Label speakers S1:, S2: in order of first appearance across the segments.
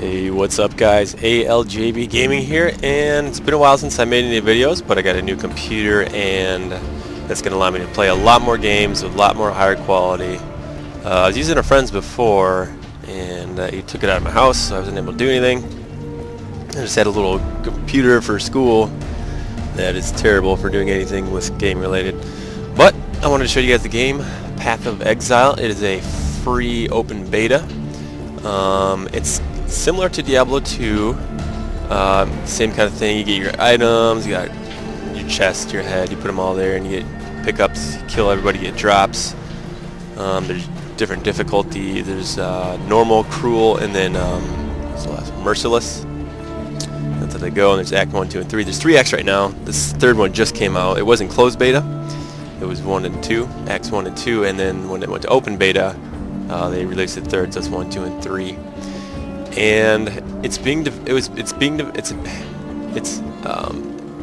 S1: Hey, what's up guys? ALJB Gaming here, and it's been a while since I made any videos, but I got a new computer and that's going to allow me to play a lot more games with a lot more higher quality. I was using a friend's before and he took it out of my house, so I wasn't able to do anything. I just had a little computer for school that is terrible for doing anything with game related. But I wanted to show you guys the game, Path of Exile. It is a free open beta. It's similar to Diablo 2, same kind of thing. You get your items, you got your chest, your head, you put them all there, and you get pickups, you kill everybody, you get drops. There's different difficulty. There's normal, cruel, and then what's the last one? Merciless. That's how they go. And there's Act 1, 2, and 3. There's 3 acts right now. This third one just came out. It wasn't closed beta. It was 1 and 2, Acts 1 and 2, and then when it went to open beta, they released the third, so it's 1, 2, and 3. And it's been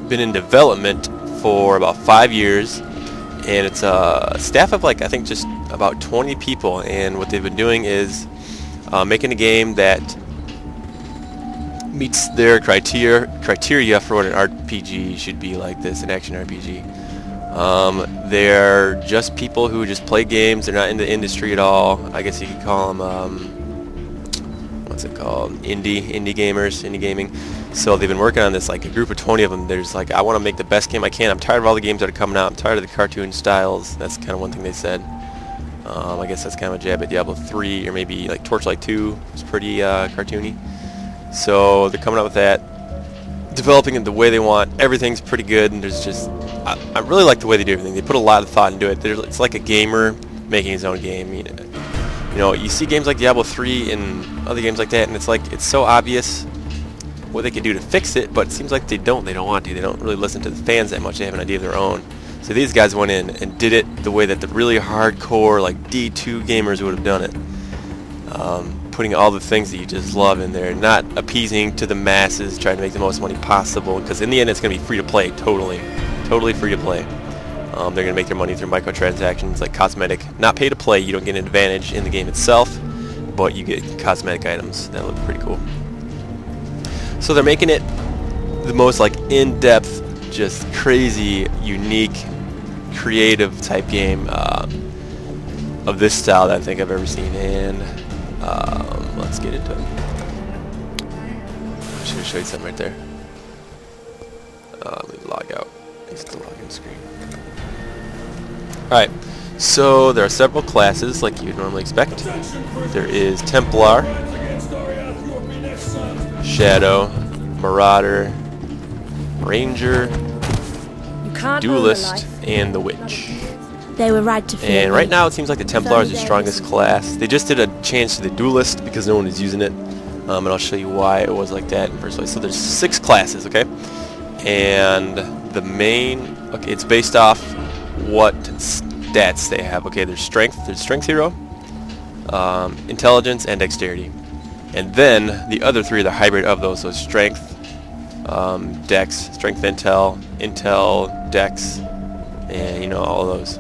S1: in development for about 5 years, and it's a staff of like I think just about 20 people. And what they've been doing is making a game that meets their criteria for what an RPG should be like this, an action RPG. They're just people who just play games. They're not in the industry at all. I guess you could call them what's it called? Indie gamers, indie gaming. So they've been working on this, like a group of 20 of them. There's like, I want to make the best game I can. I'm tired of all the games that are coming out. I'm tired of the cartoon styles. That's kind of one thing they said. I guess that's kind of a jab at Diablo 3, or maybe like Torchlight 2. It's pretty cartoony. So they're coming out with that, developing it the way they want. Everything's pretty good, and there's just I really like the way they do everything. They put a lot of thought into it. It's like a gamer making his own game. You know, you see games like Diablo 3 and other games like that, and it's like it's so obvious what they could do to fix it, but it seems like they don't want to. They don't really listen to the fans that much. They have an idea of their own. So these guys went in and did it the way that the really hardcore, like D2 gamers would have done it. Putting all the things that you just love in there, not appeasing to the masses, trying to make the most money possible, because in the end it's going to be free to play, totally free to play. They're going to make their money through microtransactions, like cosmetic, not pay to play. You don't get an advantage in the game itself, but you get cosmetic items that look pretty cool. So they're making it the most like in-depth, just crazy, unique, creative type game of this style that I think I've ever seen. And let's get into it. I'm just going to show you something right there. Let me log out. It's the login screen. Alright, so there are several classes like you'd normally expect. There is Templar, Shadow, Marauder, Ranger, Duelist, and the Witch.
S2: They were right to fear.
S1: And right now it seems like the Templar is the strongest class. They just did a change to the Duelist because no one is using it. And I'll show you why it was like that in the first place. So there's 6 classes, okay? And the main, okay, it's based off what stats they have. Okay, there's strength hero, intelligence, and dexterity. And then the other 3 are the hybrid of those. So strength, dex, strength, intel, dex, and you know, all of those.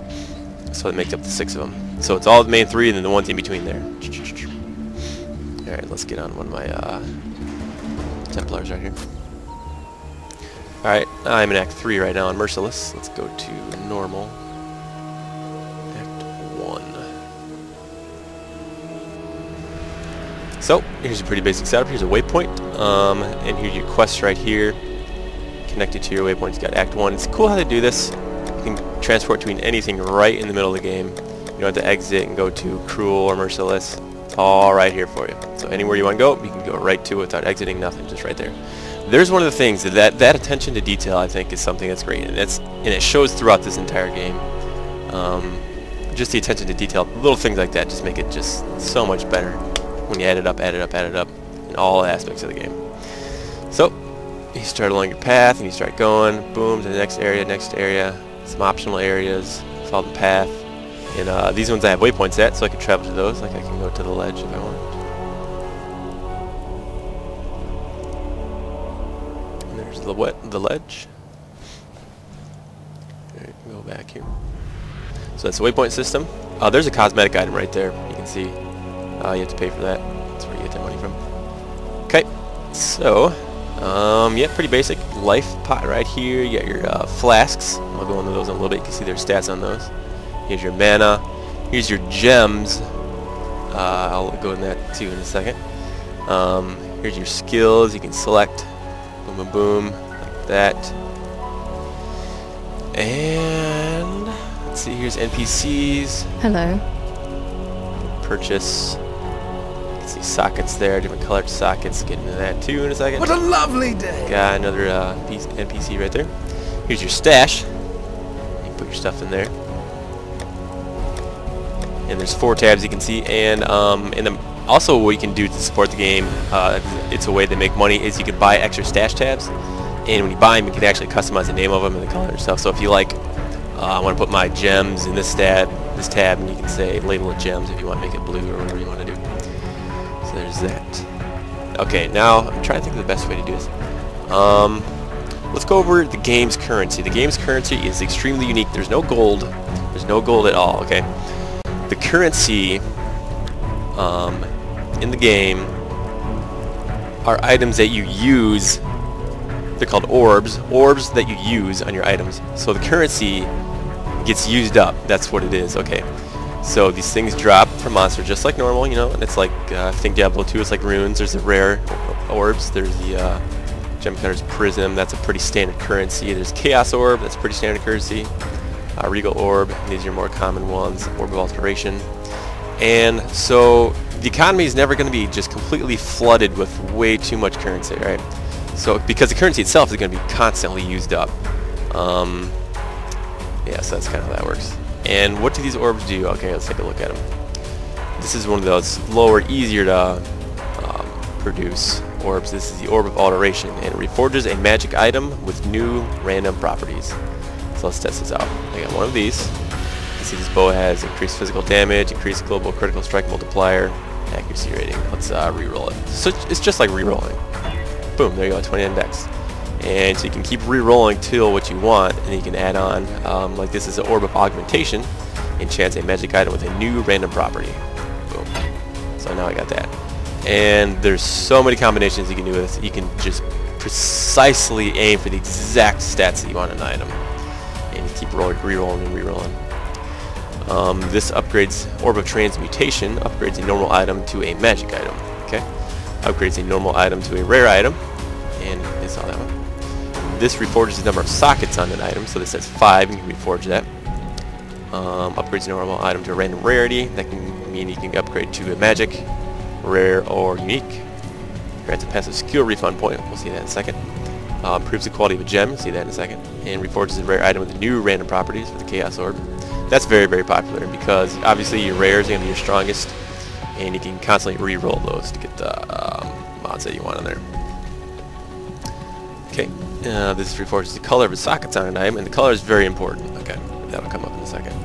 S1: So it makes up the 6 of them. So it's all the main 3 and then the ones in between there. Alright, let's get on one of my Templars right here. Alright, I'm in Act 3 right now on Merciless. Let's go to normal. Act 1. So, here's a pretty basic setup. Here's a waypoint. And here's your quests right here. Connected to your waypoints. You got Act 1. It's cool how they do this. You can transport between anything right in the middle of the game. You don't have to exit and go to Cruel or Merciless. It's all right here for you. So anywhere you want to go, you can go right to it without exiting, nothing, just right there. There's one of the things that attention to detail I think is something that's great, and it shows throughout this entire game. Just the attention to detail, little things like that just make it just so much better when you add it up in all aspects of the game. So you start along your path and you start going, boom, to the next area, some optional areas, follow the path. And these ones I have waypoints at, so I can travel to those. Like I can go to the ledge if I want. And there's the ledge. Alright, go back here. So that's the waypoint system. There's a cosmetic item right there. You can see you have to pay for that. That's where you get that money from. Okay, So, yeah, pretty basic. Life pot right here. You got your flasks. I'll go into those in a little bit. You can see their stats on those. Here's your mana. Here's your gems. I'll go in that too in a second. Here's your skills. You can select. Boom, boom, boom. Like that. And let's see. Here's NPCs.
S2: Hello.
S1: Purchase. You can see sockets there. Different colored sockets. Get into that too in a second.
S3: What a lovely day!
S1: Got another NPC right there. Here's your stash. You can put your stuff in there. And there's 4 tabs you can see. And also what you can do to support the game, it's a way to make money, is you can buy extra stash tabs. And when you buy them, you can actually customize the name of them and the color and stuff. So if you like, I want to put my gems in this tab, and you can say label it gems if you want to make it blue or whatever you want to do. So there's that. Okay, now I'm trying to think of the best way to do this. Let's go over the game's currency. The game's currency is extremely unique. There's no gold. There's no gold at all, okay? The currency in the game are items that you use. They're called orbs. Orbs that you use on your items. So the currency gets used up. That's what it is, okay? So these things drop from monsters just like normal, you know, and it's like, I think Diablo 2 is like runes. There's the rare orbs. There's the gem cutter's prism. That's a pretty standard currency. There's chaos orb. That's pretty standard currency. Regal orb. These are your more common ones. Orb of alteration. And so the economy is never going to be just completely flooded with way too much currency, right? So because the currency itself is going to be constantly used up. Yeah, so that's kind of how that works. And what do these orbs do? Okay, let's take a look at them. This is one of those lower, easier to produce orbs. This is the Orb of Alteration, and it reforges a magic item with new random properties. So let's test this out. I got one of these. You see this bow has increased physical damage, increased global critical strike multiplier, accuracy rating. Let's re-roll it. So it's just like re-rolling. Boom, there you go, 20 index. And so you can keep re-rolling till what you want, and you can add on, like this is an Orb of Augmentation, enchants a magic item with a new random property. Boom. So now I got that. And there's so many combinations you can do with this. You can just precisely aim for the exact stats that you want in an item. And you keep re-rolling and re-rolling. This upgrades Orb of Transmutation, upgrades a normal item to a magic item. Okay? Upgrades a normal item to a rare item. And you saw that one. This reforges the number of sockets on an item, so this says 5, and you can reforge that. Upgrades a normal item to a random rarity. That can mean you can upgrade to a magic, rare, or unique. Grants a passive skill refund point. We'll see that in a second. Improves the quality of a gem. We'll see that in a second. And reforges a rare item with new random properties for the Chaos Orb. That's very, very popular because obviously your rares are going to be your strongest, and you can constantly re-roll those to get the mods that you want in there. Okay, this reforges the color of the sockets on an item, and the color is very important. Okay, that'll come up in a second.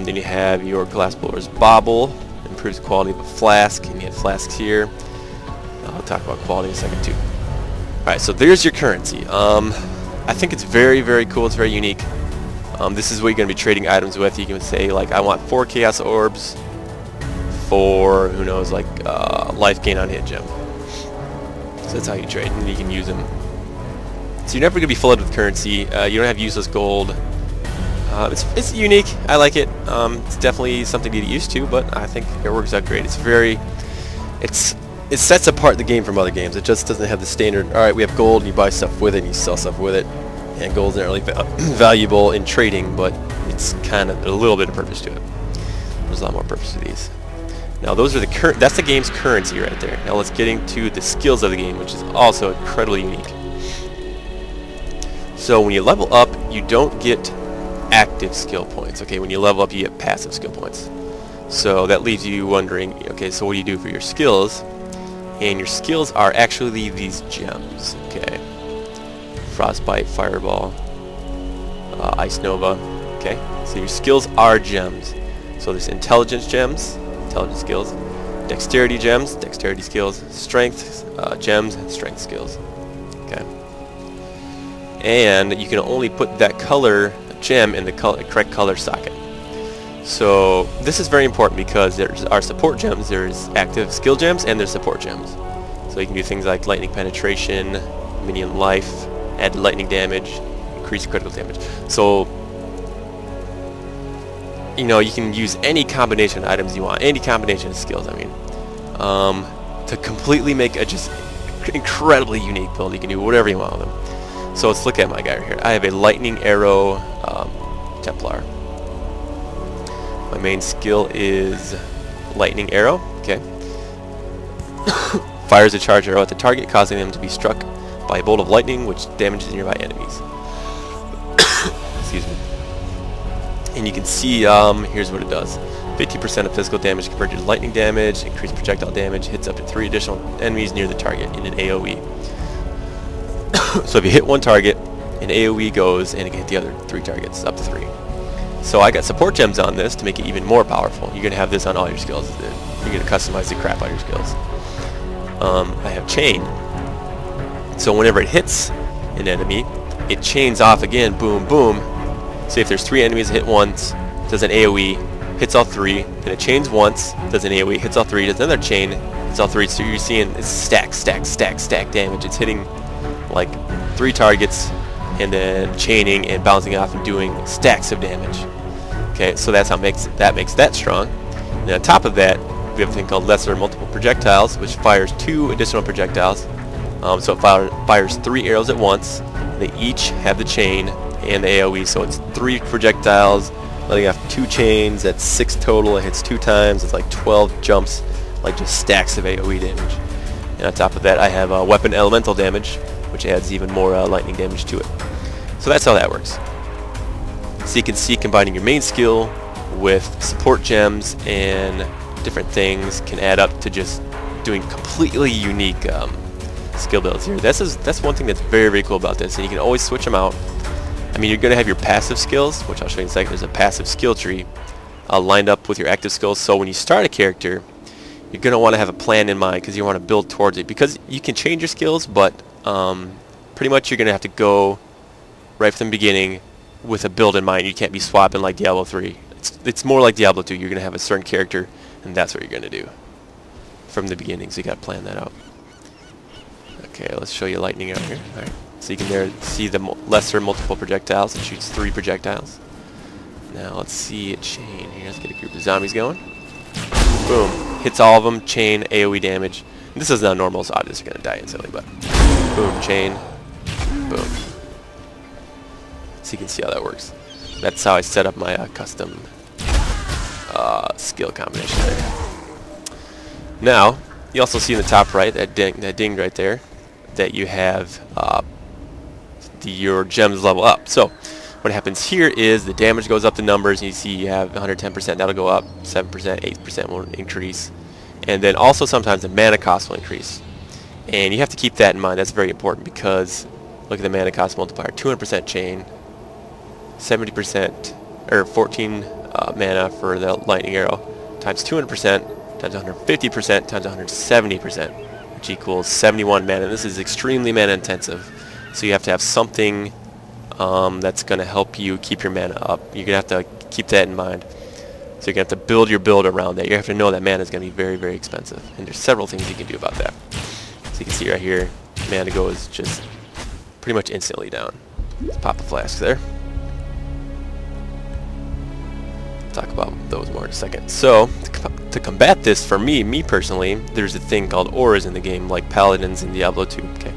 S1: Then you have your Glassblower's Bauble, improves the quality of a flask, and you have flasks here. I'll talk about quality in a second too. Alright, so there's your currency. I think it's very, very cool. It's very unique. This is what you're going to be trading items with. You can say, like, I want 4 Chaos Orbs for, who knows, like, life gain on hit gem. So that's how you trade, and you can use them. So you're never going to be flooded with currency. You don't have useless gold. It's unique. I like it. It's definitely something to get used to, but I think it works out great. It sets apart the game from other games. It just doesn't have the standard, alright, we have gold, and you buy stuff with it, and you sell stuff with it. And gold's not really valuable in trading, but it's kind of a little bit of purpose to it. There's a lot more purpose to these. Now those are that's the game's currency right there. Now let's get into the skills of the game, which is also incredibly unique. So when you level up, you don't get active skill points. Okay, when you level up, you get passive skill points. So that leaves you wondering, okay, so what do you do for your skills? And your skills are actually these gems. Okay, Frostbite, Fireball, Ice Nova. Okay, so your skills are gems. So there's intelligence gems, intelligence skills, dexterity gems, dexterity skills, strength gems, and strength skills. Okay, and you can only put that color gem in the correct color socket. So this is very important because there's our support gems, there's active skill gems, and there's support gems. So So you can do things like lightning penetration, minion life, add lightning damage, increase critical damage. So, you know, you can use any combination of items you want, any combination of skills, I mean, to completely make a just incredibly unique build. You can do whatever you want with them. So let's look at my guy right here. I have a lightning arrow Templar. My main skill is lightning arrow. Okay. Fires a charge arrow at the target, causing them to be struck by a bolt of lightning, which damages nearby enemies. Excuse me. And you can see, here's what it does. 50% of physical damage converted to lightning damage, increased projectile damage, hits up to 3 additional enemies near the target in an AoE. So if you hit one target, an AoE goes and it can hit the other 3 targets, up to 3. So I got support gems on this to make it even more powerful. You're going to have this on all your skills. You're going to customize the crap out of your skills. I have chain. So whenever it hits an enemy, it chains off again, boom, boom. So if there's 3 enemies, hit once, does an AoE, hits all 3, then it chains once, does an AoE, hits all 3, does another chain, hits all 3. So you're seeing it's stack, stack, stack, stack damage. It's hitting like 3 targets and then chaining and bouncing off and doing stacks of damage. Okay, so that's how makes that strong. And on top of that, we have a thing called lesser multiple projectiles, which fires 2 additional projectiles. So it fires 3 arrows at once. They each have the chain and the AoE, so it's 3 projectiles, letting off 2 chains. That's 6 total. It hits 2 times. It's like 12 jumps, like just stacks of AoE damage. And on top of that, I have weapon elemental damage, which adds even more lightning damage to it. So that's how that works. So you can see combining your main skill with support gems and different things can add up to just doing completely unique skill builds here. That's one thing that's very, very cool about this, and you can always switch them out. I mean, you're going to have your passive skills, which I'll show you in a second. There's a passive skill tree lined up with your active skills, so when you start a character, you're going to want to have a plan in mind because you want to build towards it, because you can change your skills, but pretty much you're going to have to go right from the beginning with a build in mind. You can't be swapping like Diablo 3. It's more like Diablo 2. You're going to have a certain character, and that's what you're going to do from the beginning, so you got to plan that out. Okay, let's show you lightning out here. All right. So you can there see the lesser multiple projectiles. It shoots 3 projectiles. Now let's see a chain here. Let's get a group of zombies going. Boom. Hits all of them. Chain, AoE damage. And this is not normal, so obviously you're going to die instantly, but boom, chain, boom. So you can see how that works. That's how I set up my custom skill combination there. Now, you also see in the top right, that ding right there, that you have your gems level up. So what happens here is the damage goes up the numbers, and you see you have 110%, that'll go up, 7%, 8% will increase. And then also sometimes the mana cost will increase. And you have to keep that in mind. That's very important, because look at the mana cost multiplier. 200% chain, 70% or 14 mana for the lightning arrow, times 200%, times 150%, times 170%, which equals 71 mana. This is extremely mana intensive, so you have to have something that's going to help you keep your mana up. You're going to have to keep that in mind. So you're going to have to build your build around that. You have to know that mana is going to be very, very expensive, and there's several things you can do about that. So you can see right here, mana goes just pretty much instantly down. Let's pop a flask there. Talk about those more in a second. So to combat this, for me personally, there's a thing called auras in the game, like paladins in Diablo 2. Okay,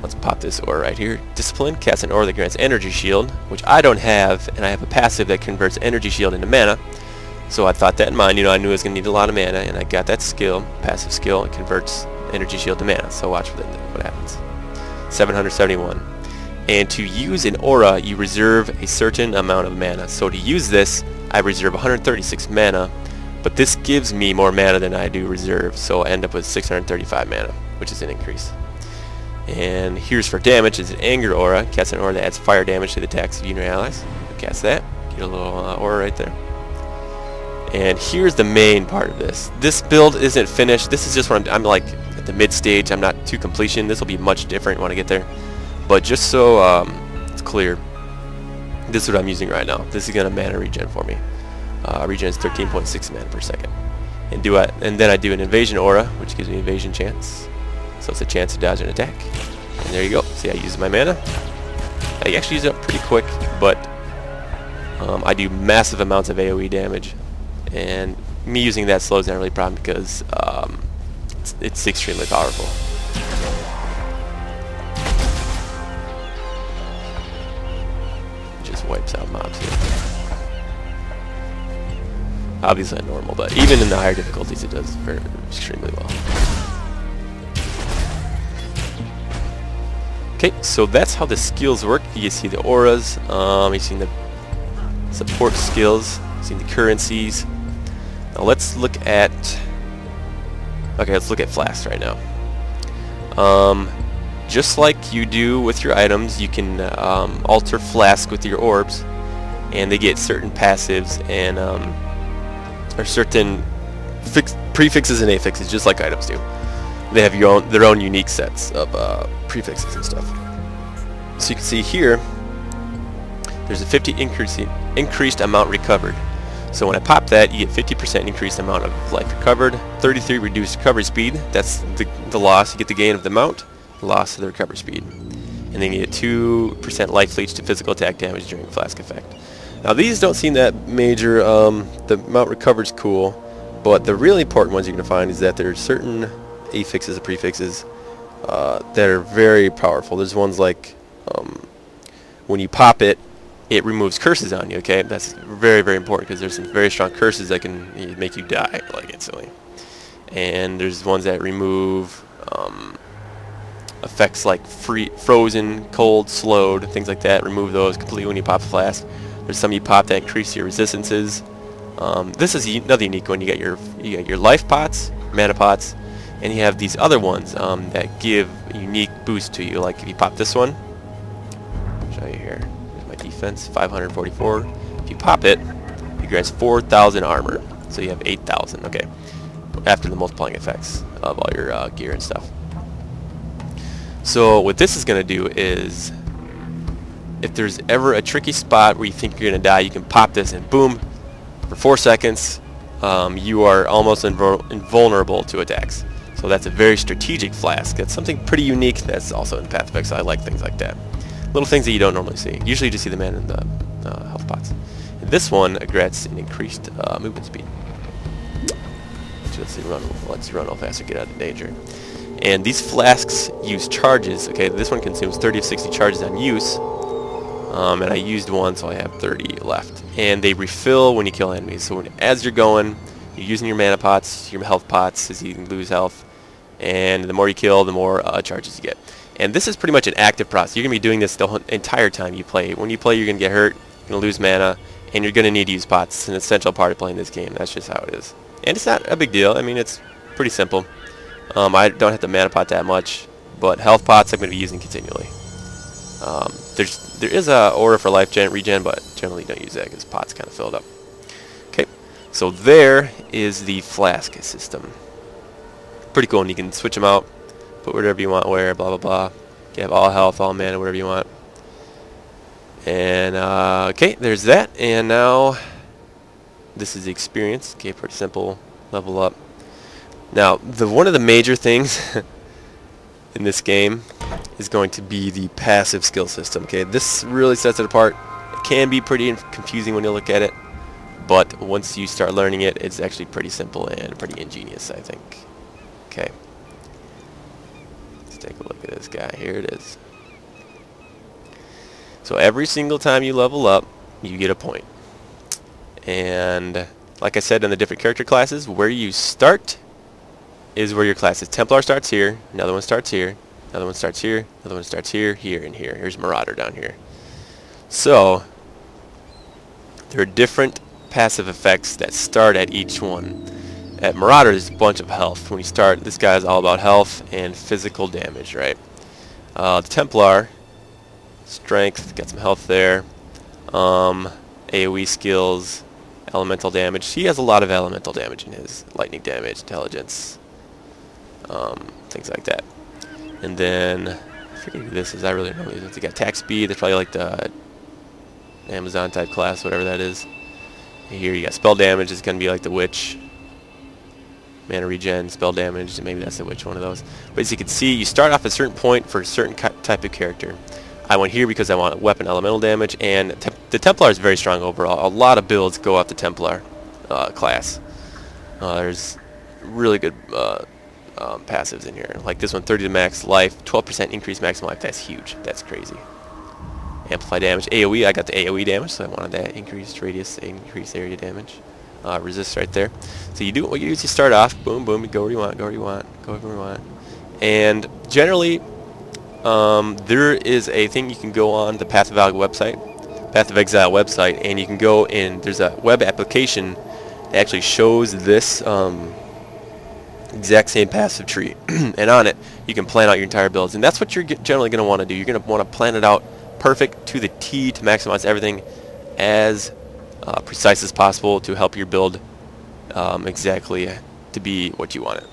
S1: let's pop this aura right here. Discipline, cast an aura that grants energy shield, which I don't have, and I have a passive that converts energy shield into mana. So I thought that in mind. You know, I knew I was going to need a lot of mana, and I got that skill, passive skill, and converts energy shield to mana. So watch what happens. 771. And to use an aura, you reserve a certain amount of mana. So to use this, I reserve 136 mana, but this gives me more mana than I do reserve, so I end up with 635 mana, which is an increase. And here's for damage. It's an anger aura. Cast an aura that adds fire damage to the attacks of you and your allies. Cast that. Get a little aura right there. And here's the main part of this. This build isn't finished. This is just what I'm like at the mid stage. I'm not to completion. This will be much different when I get there. But just so it's clear, this is what I'm using right now. This is gonna mana regen for me. Regen is 13.6 mana per second. And then I do an invasion aura, which gives me invasion chance. So it's a chance to dodge an attack. And there you go. See, I use my mana. I actually use it up pretty quick, but I do massive amounts of AoE damage. And me using that slow is not really a problem because it's extremely powerful. Just wipes out mobs here. Obviously not normal, but even in the higher difficulties it does very extremely well. Okay, so that's how the skills work. You see the auras, you see the support skills, you see the currencies. Now let's look at flasks right now. Just like you do with your items, you can alter flask with your orbs, and they get certain passives and or certain prefixes and affixes, just like items do. They have their own unique sets of prefixes and stuff. So you can see here, there's a 50 increased amount recovered. So when I pop that, you get 50% increased amount of life recovered, 33 reduced recovery speed. That's the loss. You get the gain of the amount, loss of the recovery speed, and then you get 2% life leech to physical attack damage during flask effect. Now these don't seem that major. The amount recovered is cool, but the really important ones you're going to find is that there's certain affixes and prefixes that are very powerful. There's ones like when you pop it, it removes curses on you. Okay, that's very, very important because there's some very strong curses that can make you die like instantly. And there's ones that remove effects like frozen, cold, slowed, things like that. Remove those completely when you pop a flask. There's some you pop that increase your resistances. This is another unique one. You got your life pots, mana pots, and you have these other ones that give a unique boost to you. Like if you pop this one, I'll show you here. Here's my defense, 544. If you pop it, it grants 4,000 armor. So you have 8,000. Okay, after the multiplying effects of all your gear and stuff. So what this is going to do is, if there's ever a tricky spot where you think you're going to die, you can pop this and boom, for 4 seconds, you are almost invulnerable to attacks. So that's a very strategic flask. That's something pretty unique that's also in Path of Exile. I like things like that. Little things that you don't normally see. Usually you just see the mana in the health pots. And this one grants an increased movement speed. Let's run real faster, get out of danger. And these flasks use charges. Okay, this one consumes 30 of 60 charges on use. And I used one, so I have 30 left. And they refill when you kill enemies. So as you're going, you're using your mana pots, your health pots, as you lose health. And the more you kill, the more charges you get. And this is pretty much an active process. You're going to be doing this the entire time you play. When you play, you're going to get hurt, you're going to lose mana, and you're going to need to use pots. It's an essential part of playing this game. That's just how it is. And it's not a big deal. I mean, it's pretty simple. I don't have to mana pot that much, but health pots I'm going to be using continually. There is a aura for life regen, but generally don't use that because pot's kind of filled up. Okay, so there is the flask system. Pretty cool, and you can switch them out, put whatever you want where, blah blah blah. You have all health, all mana, whatever you want. And okay, there's that. And now this is the experience. Okay, pretty simple. Level up. Now, one of the major things in this game is going to be the passive skill system. Okay, this really sets it apart. It can be pretty confusing when you look at it, but once you start learning it, it's actually pretty simple and pretty ingenious, I think. Okay, let's take a look at this guy. Here it is. So every single time you level up, you get a point. And like I said in the different character classes, where you start is where your class is. Templar starts here, another one starts here, another one starts here, another one starts here, here, and here. Here's Marauder down here. So there are different passive effects that start at each one. At Marauder, there's a bunch of health. When you start, this guy is all about health and physical damage, right? The Templar, strength, got some health there. AoE skills, elemental damage. He has a lot of elemental damage in his lightning damage, intelligence, things like that. And then I forget who this is. I really don't know. They got attack speed. That's probably like the Amazon type class, whatever that is. Here you got spell damage. It's gonna be like the witch. mana regen, spell damage, maybe that's the which one of those. But as you can see, you start off at a certain point for a certain type of character. I went here because I want weapon elemental damage, and the Templar is very strong overall. A lot of builds go off the Templar class. There's really good passives in here. Like this one, 30 to max life, 12% increased maximum life. That's huge. That's crazy. Amplify damage. AoE, I got the AoE damage, so I wanted that. Increased radius, increased area damage. Resist right there. So you do what you do is you start off, boom, boom, you go where you want, go where you want, go where you want. And generally, there is a thing you can go on the Path of Exile website, and you can go in, there's a web application that actually shows this exact same passive tree. And on it, you can plan out your entire builds. And that's what you're generally going to want to do. You're going to want to plan it out perfect to the T to maximize everything as precise as possible to help your build exactly to be what you want it.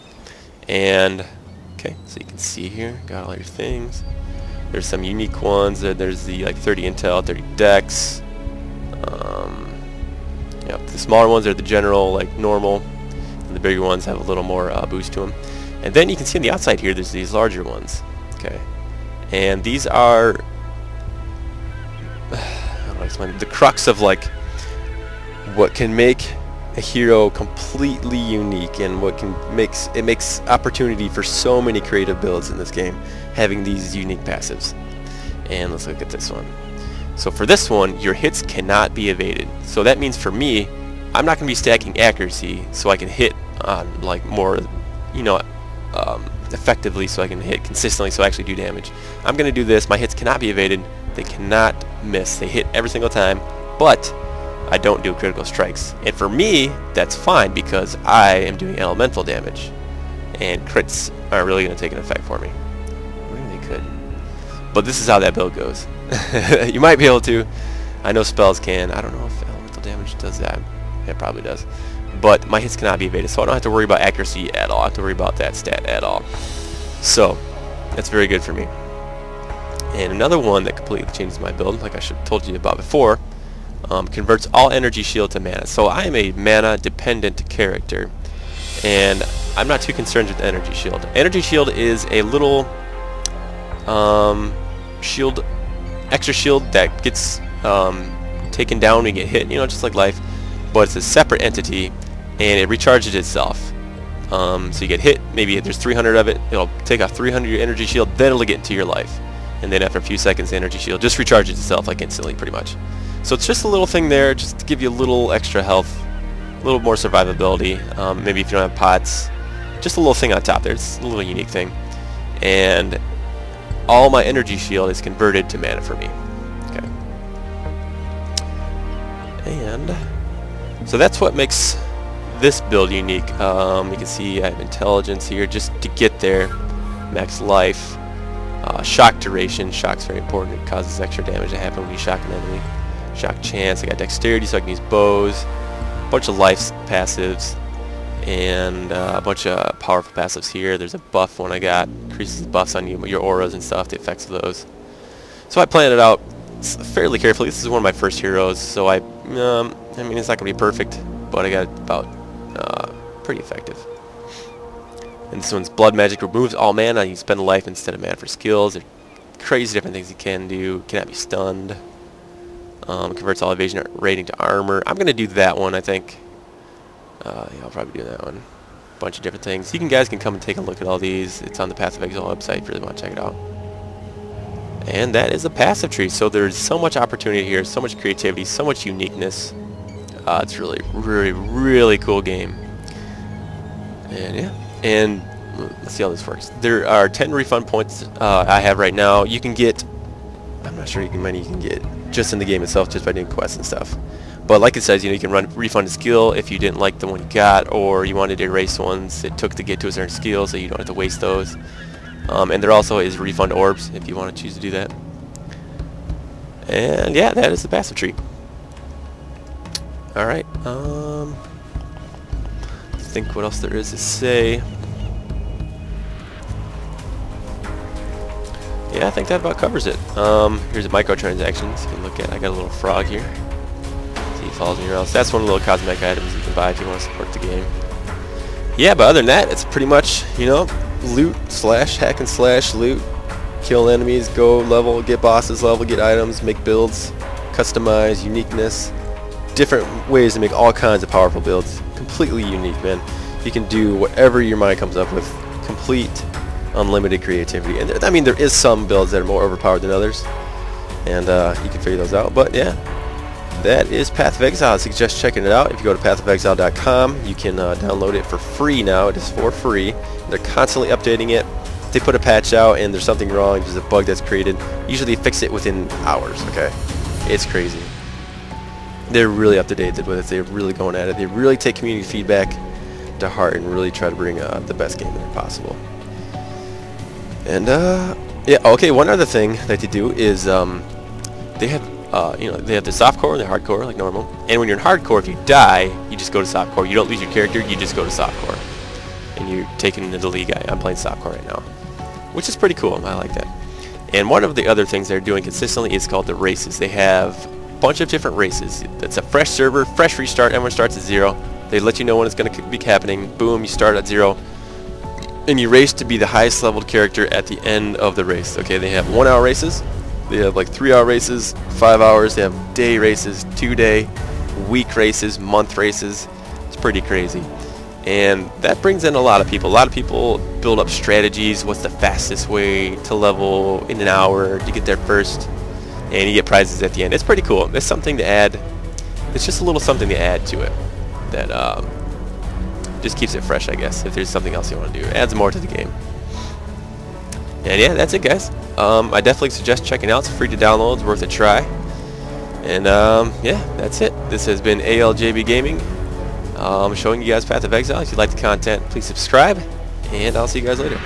S1: And okay, so you can see here, got all your things. There's some unique ones. There's the like 30 intel, 30 dex. The smaller ones are the general, like normal, and the bigger ones have a little more boost to them. And then you can see on the outside here, there's these larger ones. Okay, and these are how do I explain it? The crux of like what can make a hero completely unique, and what makes opportunity for so many creative builds in this game, having these unique passives. And let's look at this one. So for this one, your hits cannot be evaded. So that means for me, I'm not going to be stacking accuracy so I can hit on like more, effectively, so I can hit consistently, so I actually do damage. I'm going to do this. My hits cannot be evaded. They cannot miss. They hit every single time, but I don't do critical strikes. And for me, that's fine because I am doing elemental damage, and crits aren't really going to take an effect for me. Maybe they could. But this is how that build goes. You might be able to. I know spells can. I don't know if elemental damage does that. It probably does. But my hits cannot be evaded, so I don't have to worry about accuracy at all. I don't have to worry about that stat at all. So that's very good for me. And another one that completely changes my build, like I should have told you about before, converts all energy shield to mana. So I am a mana dependent character, and I'm not too concerned with energy shield. Energy shield is a little extra shield that gets taken down when you get hit, just like life, but it's a separate entity, and it recharges itself. So you get hit, maybe there's 300 of it, it'll take off 300 of your energy shield, then it'll get into your life. And then after a few seconds, the energy shield just recharges itself like instantly, pretty much. So it's just a little thing there, just to give you a little extra health, a little more survivability. Maybe if you don't have pots, just a little thing on top there. It's a little unique thing. And all my energy shield is converted to mana for me. Okay. And so that's what makes this build unique. You can see I have intelligence here just to get there. Max life. Shock duration. Shock's very important. It causes extra damage to happen when you shock an enemy. Shock chance. I got dexterity, so I can use bows. A bunch of life passives, and a bunch of powerful passives here. There's a buff one I got. Increases buffs on you, your auras and stuff, the effects of those. So I planned it out fairly carefully. This is one of my first heroes, so I mean, it's not going to be perfect, but I got it about pretty effective. And this one's blood magic, removes all mana. You spend a life instead of mana for skills. There are crazy different things you can do. Cannot be stunned. Converts all evasion rating to armor. I'm gonna do that one, I think. Yeah, I'll probably do that one. Bunch of different things. You guys can come and take a look at all these. It's on the Path of Exile website if you really want to check it out. And that is a passive tree. So there's so much opportunity here, so much creativity, so much uniqueness. It's really, really, really cool game. And yeah. And let's see how this works. There are 10 refund points I have right now. You can get, I'm not sure how many you can get just in the game itself, just by doing quests and stuff. But like it says, you can run refund a skill if you didn't like the one you got, or you wanted to erase ones it took to get to a certain skill, so you don't have to waste those. And there also is refund orbs if you want to choose to do that. And yeah, that is the passive tree. All right. I think what else there is to say. Yeah, I think that about covers it. Here's the microtransactions you can look at. I got a little frog here. See, he follows me around. So that's one of the little cosmetic items you can buy if you want to support the game. yeah, but other than that, it's pretty much, you know, loot slash hack and slash loot. Kill enemies, go level, get bosses level, get items, make builds, customize, uniqueness. Different ways to make all kinds of powerful builds. Completely unique, man. You can do whatever your mind comes up with. Complete, unlimited creativity. And I mean, there is some builds that are more overpowered than others. And you can figure those out. But yeah, that is Path of Exile. I suggest checking it out. If you go to pathofexile.com, you can download it for free now. It is for free. They're constantly updating it. If they put a patch out and there's something wrong, there's a bug that's created, usually they fix it within hours, okay? It's crazy. They're really up to date with it. They're really going at it. They really take community feedback to heart and really try to bring the best game there possible. And yeah, okay, one other thing that they do is they have you know, they have the softcore and the hardcore like normal. And when you're in hardcore, if you die, you just go to softcore. You don't lose your character, you just go to softcore. And you're taken into the league. I'm playing softcore right now, which is pretty cool. I like that. And one of the other things they're doing consistently is called the races. They have a bunch of different races. It's a fresh server, fresh restart. Everyone starts at 0. They let you know when it's going to be happening. Boom, you start at 0. And you race to be the highest leveled character at the end of the race. Okay, they have 1-hour races. They have like 3-hour races, 5 hours. They have day races, 2-day, week races, month races. It's pretty crazy. And that brings in a lot of people. A lot of people build up strategies. What's the fastest way to level in an hour to get there first? And you get prizes at the end. It's pretty cool. It's something to add. It's just a little something to add to it that just keeps it fresh, I guess. If there's something else you want to do, it adds more to the game. And yeah, that's it, guys. I definitely suggest checking it out. It's free to download. It's worth a try. And yeah, that's it. This has been ALJB Gaming. Showing you guys Path of Exile. If you like the content, please subscribe, and I'll see you guys later.